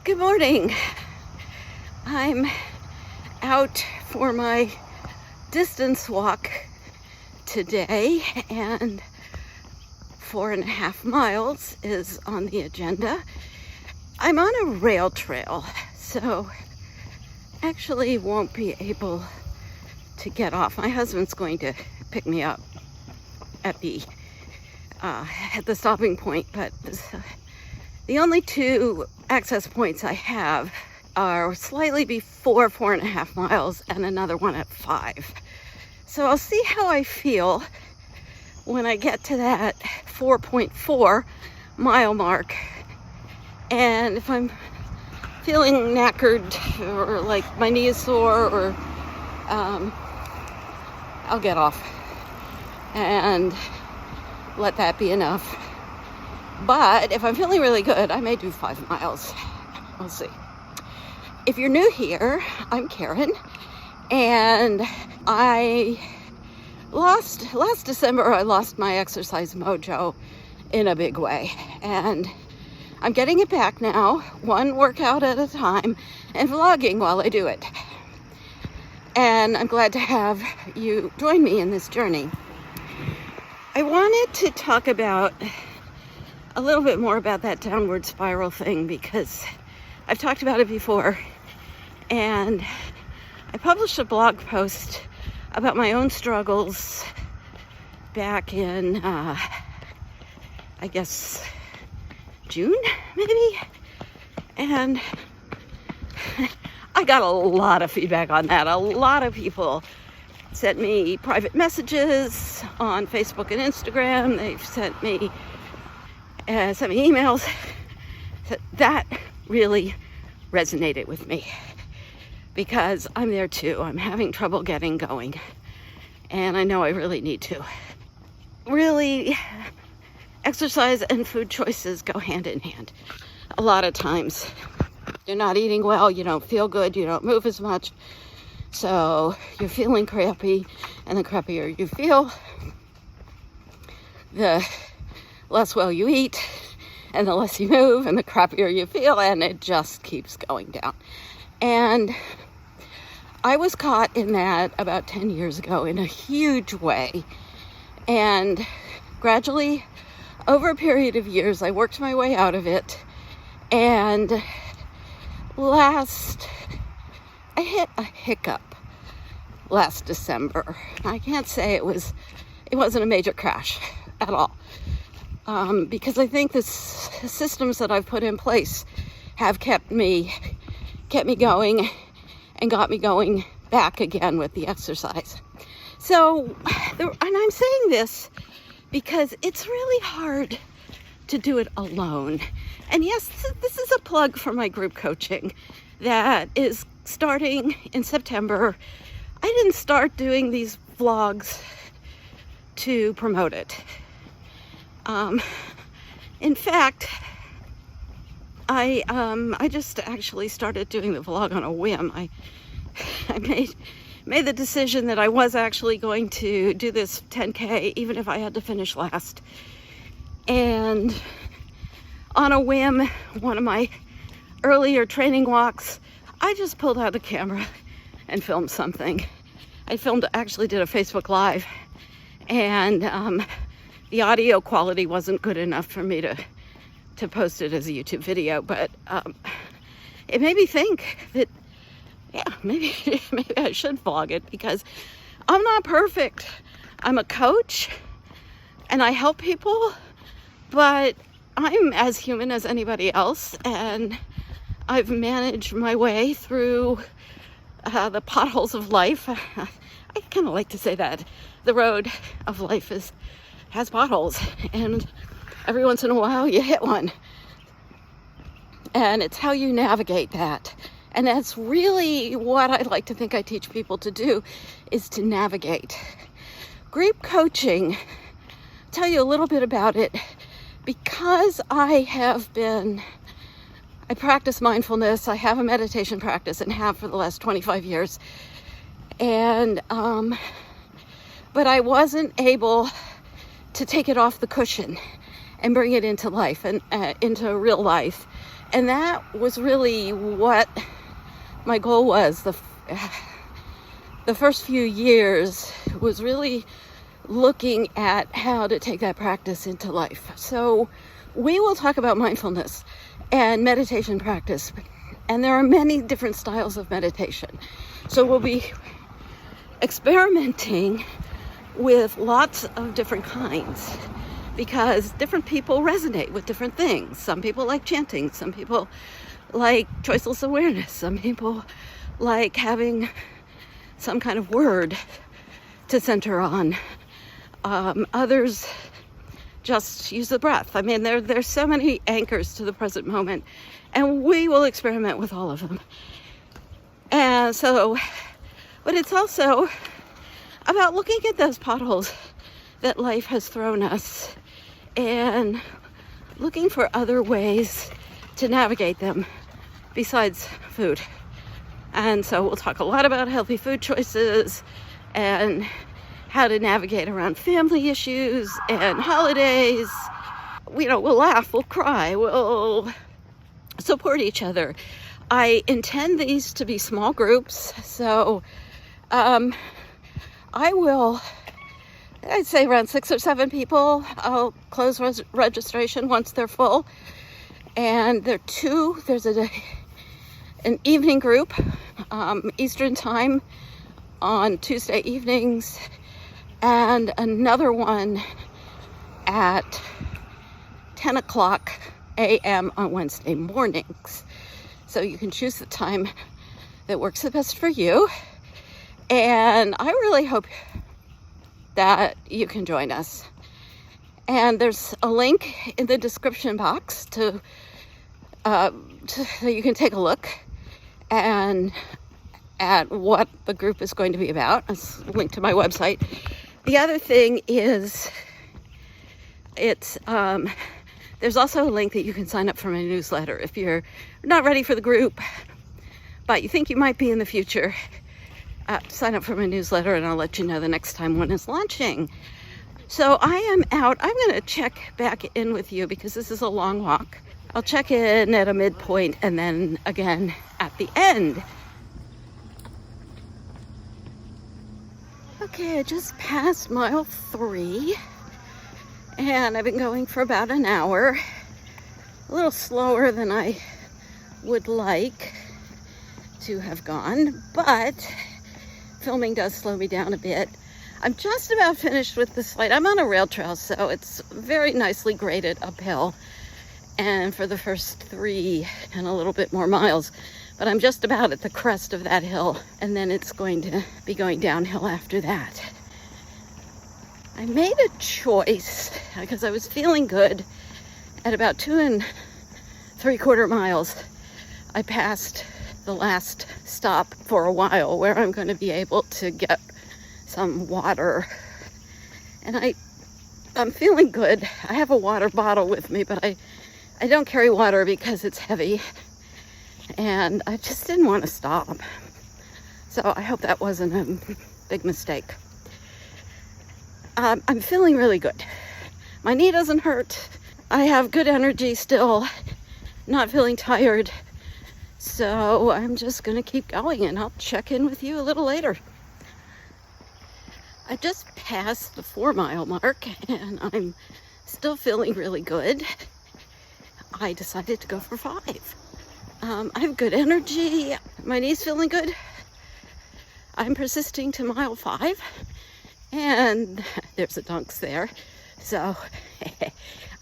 Good morning. I'm out for my distance walk today, and 4.5 miles is on the agenda. I'm on a rail trail, so actually won't be able to get off. My husband's going to pick me up at the stopping point, but the only two access points I have are slightly before 4.5 miles and another one at 5. So I'll see how I feel when I get to that 4.4 mile mark. And if I'm feeling knackered or like my knee is sore, or I'll get off and let that be enough. But if I'm feeling really good, I may do 5 miles. We'll see. If you're new here, I'm Karen, and last December, I lost my exercise mojo in a big way, and I'm getting it back now, one workout at a time, and vlogging while I do it. And I'm glad to have you join me in this journey. I wanted to talk about a little bit more about that downward spiral thing, because I've talked about it before, and I published a blog post about my own struggles back in I guess June maybe, and I got a lot of feedback on that. A lot of people sent me private messages on Facebook and Instagram. They've sent me emails. That really resonated with me, because I'm there too. I'm having trouble getting going, and I know I really need to. Really, exercise and food choices go hand in hand. A lot of times you're not eating well, you don't feel good, you don't move as much, so you're feeling crappy, and the crappier you feel, the less well you eat, and the less you move, and the crappier you feel, and it just keeps going down. And I was caught in that about 10 years ago in a huge way, and gradually, over a period of years, I worked my way out of it, and I hit a hiccup last December. I can't say it wasn't a major crash at all. Because I think the systems that I've put in place have kept me going and got me going back again with the exercise. So, and I'm saying this because it's really hard to do it alone. And yes, this is a plug for my group coaching that is starting in September. I didn't start doing these vlogs to promote it. In fact, I just actually started doing the vlog on a whim. I made the decision that I was actually going to do this 10K, even if I had to finish last. And on a whim, one of my earlier training walks, I just pulled out the camera and filmed something. I actually did a Facebook Live, and the audio quality wasn't good enough for me to post it as a YouTube video, but it made me think that, yeah, maybe I should vlog it, because I'm not perfect. I'm a coach, and I help people, but I'm as human as anybody else, and I've managed my way through the potholes of life. I kind of like to say that the road of life has potholes, and every once in a while you hit one, and it's how you navigate that. And that's really what I like to think I teach people to do, is to navigate. Group coaching, I'll tell you a little bit about it, because I practice mindfulness. I have a meditation practice and have for the last 25 years, and but I wasn't able to take it off the cushion and bring it into life and into real life And that was really what my goal was. The first few years was really looking at how to take that practice into life. So we will talk about mindfulness and meditation practice. And there are many different styles of meditation. So we'll be experimenting with lots of different kinds because different people resonate with different things. Some people like chanting. Some people like choiceless awareness. Some people like having some kind of word to center on. Others just use the breath. I mean, there's so many anchors to the present moment, and we will experiment with all of them. And so, but it's also about looking at those potholes that life has thrown us and looking for other ways to navigate them besides food. And so we'll talk a lot about healthy food choices and how to navigate around family issues and holidays. We'll laugh, we'll cry, we'll support each other. I intend these to be small groups, so I'd say around 6 or 7 people. I'll close registration once they're full. And there's an evening group, Eastern time on Tuesday evenings, and another one at 10 o'clock a.m. on Wednesday mornings. So you can choose the time that works the best for you. And I really hope that you can join us. And there's a link in the description box so you can take a look and at what the group is going to be about. It's a link to my website. The other thing is there's also a link that you can sign up for my newsletter if you're not ready for the group, but you think you might be in the future. Sign up for my newsletter and I'll let you know the next time one is launching. So I am out. I'm going to check back in with you because this is a long walk. I'll check in at a midpoint and then again at the end. Okay, I just passed mile 3 and I've been going for about an hour. A little slower than I would like to have gone, but filming does slow me down a bit. I'm just about finished with this flight. I'm on a rail trail, so it's very nicely graded uphill. And for the first 3 and a little bit more miles, but I'm just about at the crest of that hill, and then it's going to be going downhill after that. I made a choice because I was feeling good at about 2 3/4 miles. I passed the last stop for a while where I'm going to be able to get some water, and I'm feeling good. I have a water bottle with me, but I don't carry water because it's heavy, and I just didn't want to stop. So I hope that wasn't a big mistake. I'm feeling really good. My knee doesn't hurt. I have good energy still, not feeling tired. So I'm just going to keep going, and I'll check in with you a little later. I just passed the 4-mile mark and I'm still feeling really good. I decided to go for 5. I have good energy. My knee's feeling good. I'm persisting to mile 5 and there's a Dunks there. So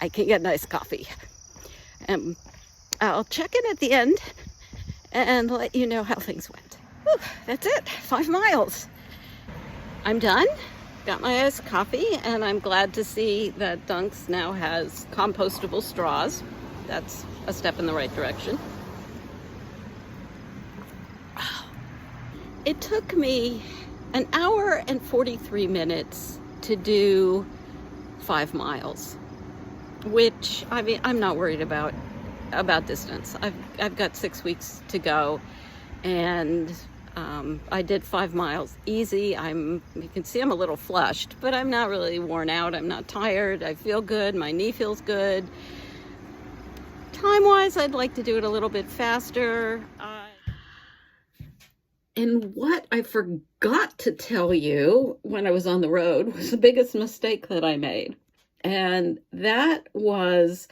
I can get nice coffee. I'll check in at the end and let you know how things went. Whew, that's it, 5 miles. I'm done, got my iced coffee, and I'm glad to see that Dunks now has compostable straws. That's a step in the right direction. It took me an hour and 43 minutes to do 5 miles, which, I mean, I'm not worried about distance. I've got 6 weeks to go, and I did 5 miles easy. You can see I'm a little flushed, but I'm not really worn out. I'm not tired. I feel good. My knee feels good. time-wise, I'd like to do it a little bit faster. And what I forgot to tell you when I was on the road was the biggest mistake that I made. And that was,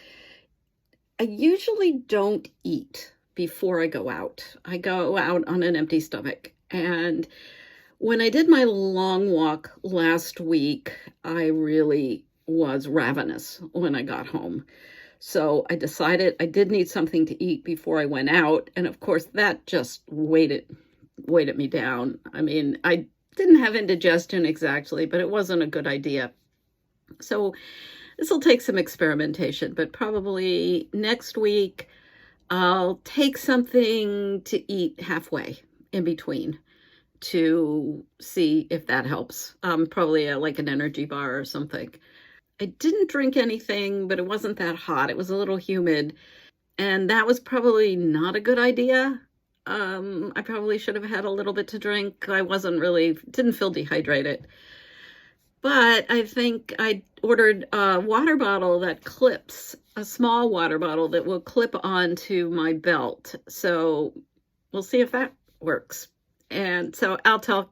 I usually don't eat before I go out. I go out on an empty stomach. And when I did my long walk last week, I really was ravenous when I got home. So I decided I did need something to eat before I went out. And of course, that just weighted me down. I mean, I didn't have indigestion exactly, but it wasn't a good idea. So this will take some experimentation, but probably next week I'll take something to eat halfway in between to see if that helps. Probably like an energy bar or something. I didn't drink anything, but it wasn't that hot. It was a little humid, and that was probably not a good idea. I probably should have had a little bit to drink. I didn't feel dehydrated. But I think I ordered a water bottle that clips, a small water bottle that will clip onto my belt. So we'll see if that works. And so I'll talk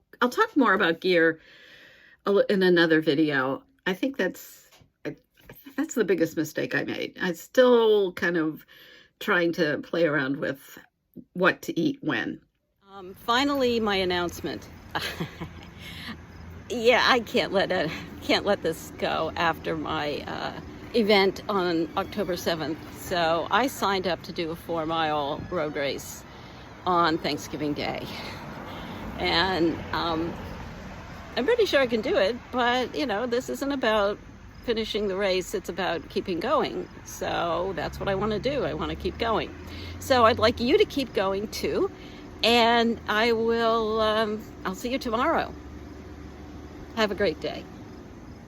more about gear in another video. I think that's the biggest mistake I made. I'm still kind of trying to play around with what to eat when. Finally, my announcement. Yeah, I can't let this go after my event on October 7th. So I signed up to do a 4-mile road race on Thanksgiving Day. And I'm pretty sure I can do it, but this isn't about finishing the race, it's about keeping going. So that's what I want to do. I want to keep going. So I'd like you to keep going too. And I'll see you tomorrow. Have a great day.